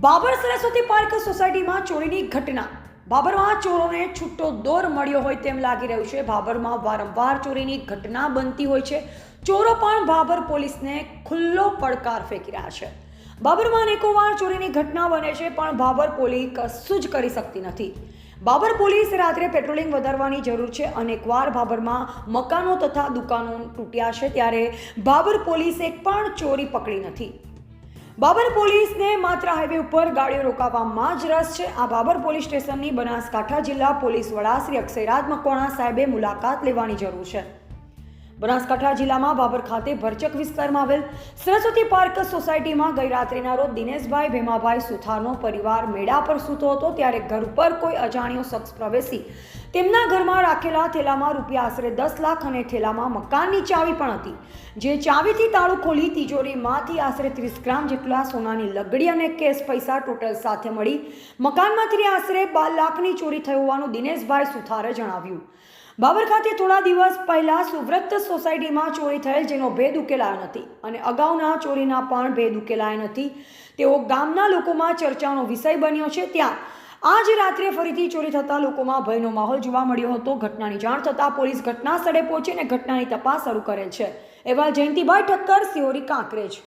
Babur Saraswati park સોસાયટીમાં ચોરીની ઘટના. બાબરમાં ચોરોને છૂટો દોર મળ્યો હોય તેમ લાગી રહ્યું છે. બાબરમાં વારંવાર ચોરીની ઘટના બનતી હોય છે. ચોરો પણ બાબર પોલીસને ખુલ્લો પડકાર ફેંકી રહ્યા છે. બાબરમાં અનેકોવાર ચોરીની ઘટના બને છે, પણ બાબર પોલીસ કશું જ કરી શકતી નથી. બાબર પોલીસ રાત્રે પેટ્રોલિંગ વધારવાની જરૂર છે. અનેકવાર બાબરમાં મકાનો તથા દુકાનો તૂટ્યા છે, ત્યારે બાબર પોલીસ એક પણ ચોરી પકડી નથી. બાબર પોલીસને માત્ર હાઈવે ઉપર ગાડીઓ રોકાવવામાં જ રસ છે. આ બાબર પોલીસ સ્ટેશનની બનાસકાંઠા જિલ્લા પોલીસ વડા શ્રી અક્ષયરાજ મકવાણા સાહેબે મુલાકાત લેવાની જરૂર છે. બનાસકાંઠા જિલ્લામાં બાબર ખાતે ભરચક વિસ્તારમાં આવેલ સરસ્વતી પાર્ક સોસાયટીમાં ગઈ રાત્રિના રોજ દિનેશભાઈ ભેમાભાઈ સુથારનો પરિવાર મેળા પર સૂતો હતો, ત્યારે ઘર પર કોઈ અજાણ્યો શખ્સ પ્રવેશી તેમના ઘરમાં રાખેલા થેલામાં રૂપિયા આશરે 10 લાખ અને થેલામાં મકાનની ચાવી પણ હતી. જે ચાવીથી તાળું ખોલી તિજોરીમાંથી આશરે 30 ગ્રામ જેટલા સોનાની લગડી અને કેશ પૈસા ટોટલ સાથે મળી મકાનમાંથી આશરે 12 લાખની ચોરી થઈ હોવાનું દિનેશભાઈ સુથારે જણાવ્યું. બાબર ખાતે થોડા દિવસ પહેલા સુવ્રત સોસાયટીમાં ચોરી થયેલ, જેનો ભેદ ઉકેલાયો નથી અને અગાઉના ચોરીના પણ ભેદ ઉકેલાયા નથી. તેઓ ગામના લોકોમાં ચર્ચાનો વિષય બન્યો છે. ત્યાં આજ રાત્રે ફરીથી ચોરી થતાં લોકોમાં ભયનો માહોલ જોવા મળ્યો હતો. ઘટનાની જાણ થતાં પોલીસ ઘટના સ્થળે પહોંચીને ઘટનાની તપાસ શરૂ કરેલ છે. એવા જયંતિભાઈ ઠક્કર, સિહોરી, કાંકરેજ.